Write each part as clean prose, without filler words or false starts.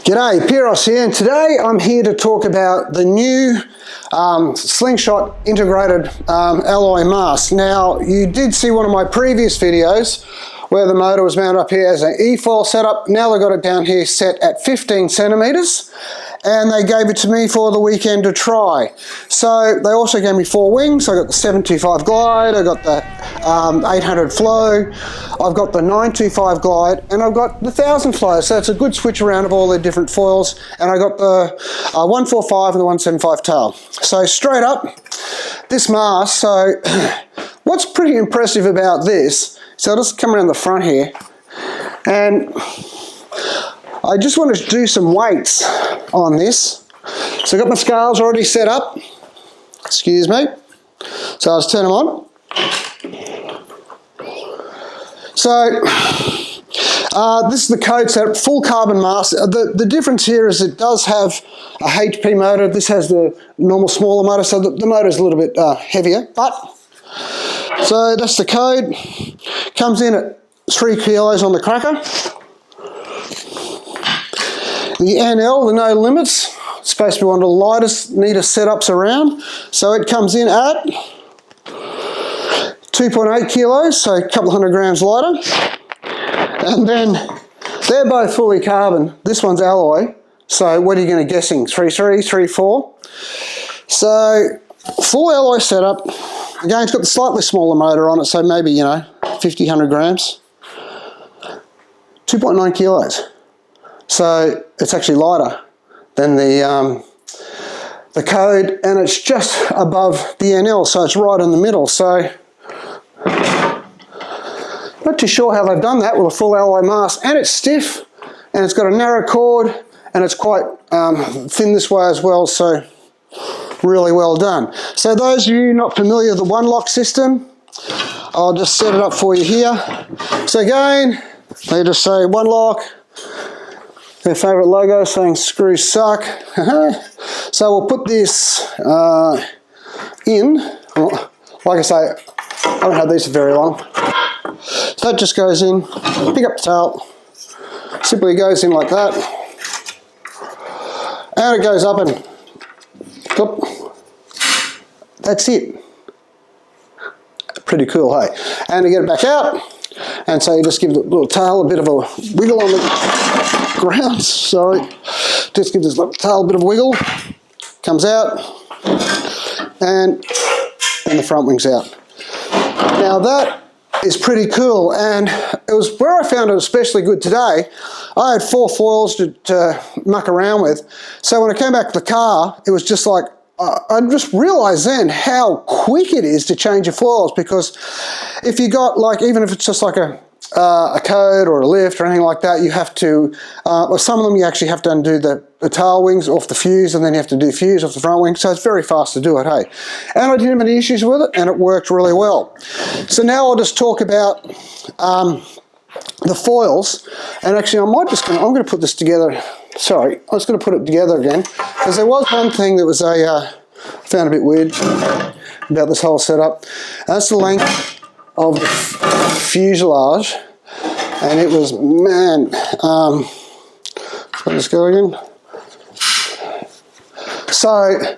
G'day, Piros here, and today I'm here to talk about the new Slingshot integrated alloy mast. Now, you did see one of my previous videos where the motor was mounted up here as an E-foil setup. Now they've got it down here set at 15 centimeters, and they gave it to me for the weekend to try. So they also gave me 4 wings. I got the 725 glide, I got the 800 flow, I've got the 925 glide, and I've got the 1000 flow. So it's a good switch around of all the different foils. And I got the 145 and the 175 tail. So straight up, this mast. So what's pretty impressive about this, so I'll just come around the front here, and I just want to do some weights on this. So I've got my scales already set up. Excuse me. So I'll just turn them on. So this is the code setup, full carbon mast. The difference here is it does have a HP motor. This has the normal smaller motor, so the motor is a little bit heavier. But so that's the code. Comes in at 3 kilos on the cracker. The NL, the no limits, it's supposed to be one of the lightest, neatest setups around. So it comes in at 2.8 kilos, so a couple of 100 grams lighter. And then they're both fully carbon. This one's alloy. So what are you going to guessing? 3.3, 3.4. So full alloy setup. Again, it's got the slightly smaller motor on it, so maybe, 50, 100 grams. 2.9 kilos. So it's actually lighter than the code, and it's just above the NL, so it's right in the middle. So not too sure how they've done that with a full alloy mast, and it's stiff, and it's got a narrow cord, and it's quite thin this way as well, so really well done. So those of you not familiar with the one lock system, I'll just set it up for you here. So again, they just say one lock. Their favourite logo saying screws suck. So we'll put this in. Like I say, I don't have these for very long. So that just goes in, pick up the tail, simply goes in like that. And it goes up and whoop, that's it. Pretty cool, hey? And to get it back out, and so you just give the little tail a bit of a wiggle on the ground, sorry. Just give this little tail a bit of a wiggle, comes out, and the front wing's out. Now that is pretty cool, and it was where I found it especially good today. I had 4 foils to muck around with, so when I came back to the car, it was just like, I just realised then how quick it is to change your foils, because if you got even if it's just like a code or a lift or anything like that, you have to, or some of them you actually have to undo the tail wings off the fuse, and then you have to do fuse off the front wing, so it's very fast to do it, hey? And I didn't have any issues with it, and it worked really well. So now I'll just talk about the foils, and actually I'm going to put this together. Sorry, I was going to put it together again, because there was one thing that was I found a bit weird about this whole setup. That's the length of the fuselage, and it was, man, let's go again. So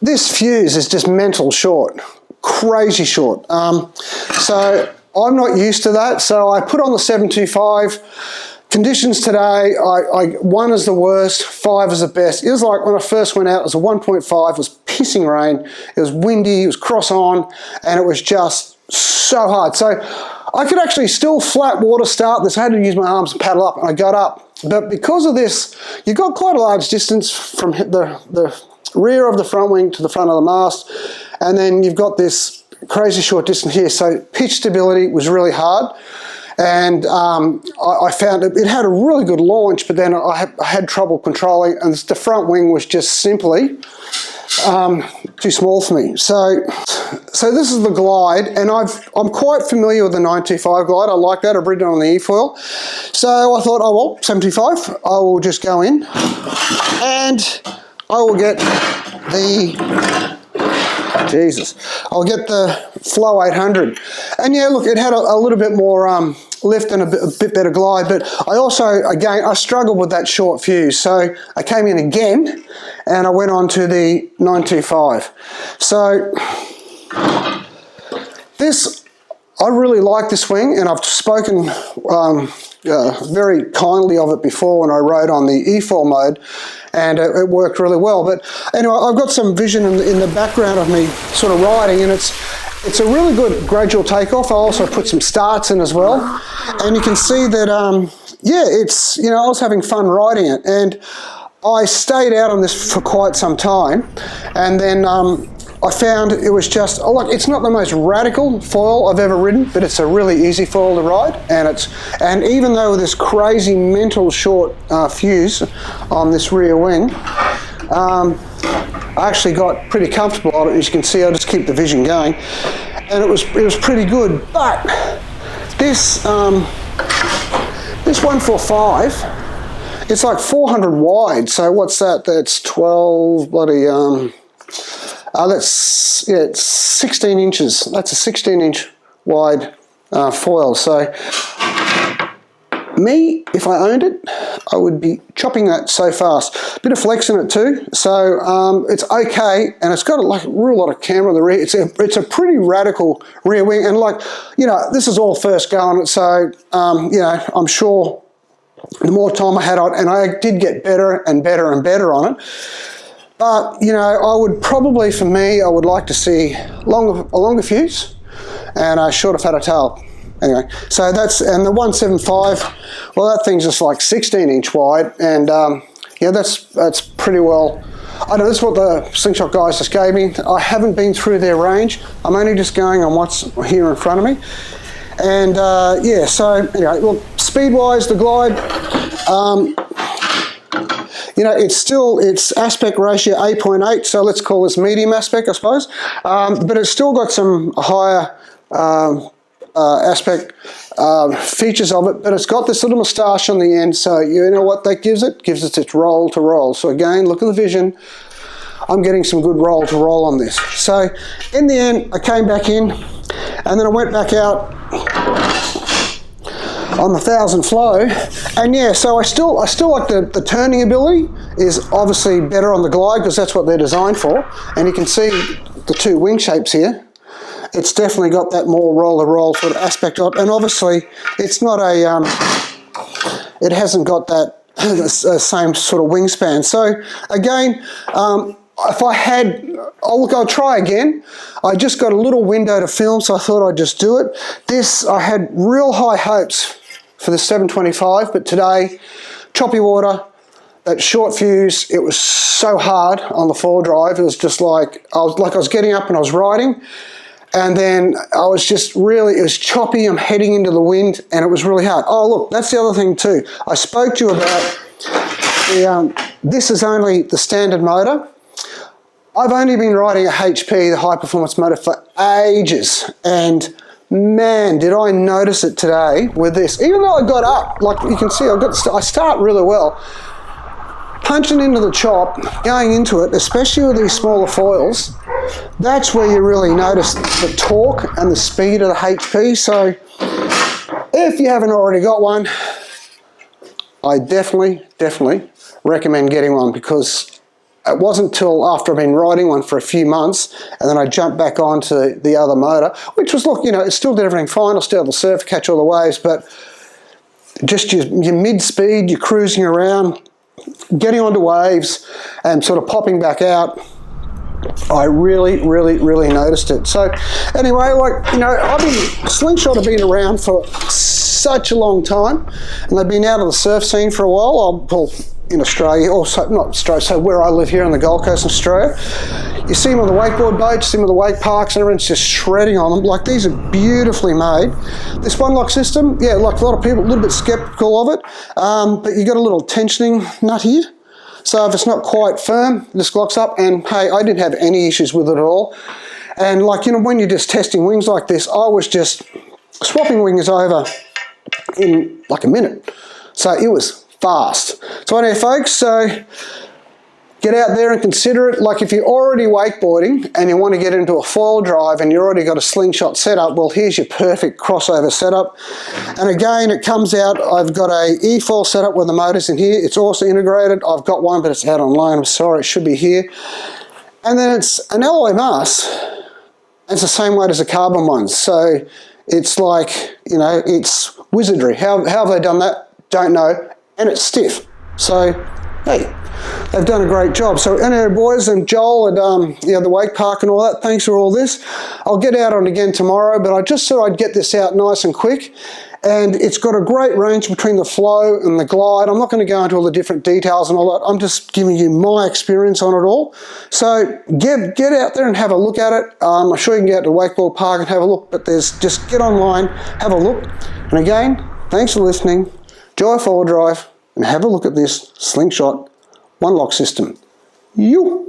this fuse is just mental short, crazy short. So I'm not used to that, so I put on the 725. Conditions today, 1 is the worst, 5 is the best. It was like when I first went out, it was a 1.5, it was pissing rain, it was windy, it was cross on, and it was just so hard. So I could actually still flat water start this. I had to use my arms and paddle up, and I got up. But because of this, you've got quite a large distance from the rear of the front wing to the front of the mast, and then you've got this crazy short distance here. So pitch stability was really hard. And I found it had a really good launch, but then I had trouble controlling, and the front wing was just simply too small for me. So this is the glide, and I'm quite familiar with the 925 glide. I like that. I've ridden it on the E-foil. So I thought, oh well, 75. I will just go in, and I will get I'll get the Flow 800. And yeah, look, it had a little bit more lift and a bit better glide, but I also, again, I struggled with that short fuse, so I came in again and I went on to the 925. So this, I really like this wing, and I've spoken very kindly of it before when I rode on the e-foil mode, and it worked really well. But anyway, I've got some vision in the background of me sort of riding, and it's a really good gradual takeoff. I also put some starts in as well, and you can see that yeah, it's, you know, I was having fun riding it, and I stayed out on this for quite some time, and then I found it was just, like, it's not the most radical foil I've ever ridden, but it's a really easy foil to ride, and even though with this crazy mental short fuse on this rear wing, I actually got pretty comfortable on it. As you can see, I just keep the vision going, and it was pretty good. But this this 145, it's like 400 wide. So what's that? That's 12 bloody that's, yeah, it's 16 inches. That's a 16-inch wide foil. So me, if I owned it, I would be chopping that so fast. Bit of flex in it too, so it's okay, and it's got like a real lot of camber on the rear. It's a pretty radical rear wing, and like, you know, this is all first go on it, so you know, I'm sure the more time I had on it, and I did get better and better and better on it. But, you know, I would probably, for me, I would like to see a longer fuse and a shorter, fatter tail. Anyway, so that's, and the 175, well, that thing's just like 16-inch wide, and yeah, that's pretty well. I know this is what the Slingshot guys just gave me. I haven't been through their range. I'm only just going on what's here in front of me. And yeah, so anyway, well, speed-wise, the glide, you know, it's aspect ratio 8.8, so let's call this medium aspect, I suppose. But it's still got some higher aspect features of it, but it's got this little moustache on the end, so you know what that gives it? Gives it its roll to roll. So again, look at the vision. I'm getting some good roll to roll on this. So in the end, I came back in, and then I went back out on the 1000 flow, and yeah, so I still like the turning ability is obviously better on the glide, because that's what they're designed for, and you can see the two wing shapes here. It's definitely got that more roll sort of aspect of it, and obviously it's not a it hasn't got that same sort of wingspan. So again, if I had, I'll try again. I just got a little window to film, so I thought I'd just do it. This, I had real high hopes for the 725, but today, choppy water, that short fuse, it was so hard on the four drive. It was just like I was getting up and I was riding, and then I was just really, it was choppy. I'm heading into the wind, and it was really hard. Oh, look, that's the other thing too. I spoke to you about the, this is only the standard motor. I've only been riding a HP, the high performance motor, for ages, and man, did I notice it today with this. Even though I got up, like you can see, I start really well. Punching into the chop, going into it, especially with these smaller foils, that's where you really notice the torque and the speed of the HP. So if you haven't already got one, I definitely recommend getting one, because it wasn't till after I've been riding one for a few months, and then I jumped back onto the other motor, which was, look, you know, it still did everything fine. I still had the surf, catch all the waves, but just your mid-speed, you're cruising around, getting onto waves and sort of popping back out, I really noticed it. So anyway, like, you know, Slingshot have been around for such a long time, and they've been out of the surf scene for a while. Well, in Australia, also not Australia, so where I live here on the Gold Coast in Australia, you see them on the wakeboard boats, you see them on the wake parks, and everyone's just shredding on them. Like, these are beautifully made. This one lock system, yeah, like a lot of people, a little bit skeptical of it, but you got a little tensioning nut here. So if it's not quite firm, this locks up, and hey, I didn't have any issues with it at all. And like, you know, when you're just testing wings like this, I was just swapping wings over in like a minute. So it was fast. So anyway, folks, so get get out there and consider it. Like if you're already wakeboarding and you want to get into a foil drive and you already got a Slingshot setup, well, here's your perfect crossover setup. And again, it comes out, I've got a e-foil setup with the motors in here. It's also integrated. I've got one, but it's out on loan. I'm sorry, it should be here. And then it's an alloy mast. It's the same weight as a carbon one. So it's like, you know, it's wizardry. How have they done that? Don't know. And it's stiff. So, hey, they've done a great job. So, anyway, boys, and Joel at the wake park and all that, thanks for all this. I'll get out on it again tomorrow, but I just thought I'd get this out nice and quick. And it's got a great range between the flow and the glide. I'm not going to go into all the different details and all that. I'm just giving you my experience on it all. So get out there and have a look at it. I'm sure you can get out to Wakeboard Park and have a look, but just get online, have a look. And again, thanks for listening. Enjoy four-wheel drive and have a look at this Slingshot one-lock system. You.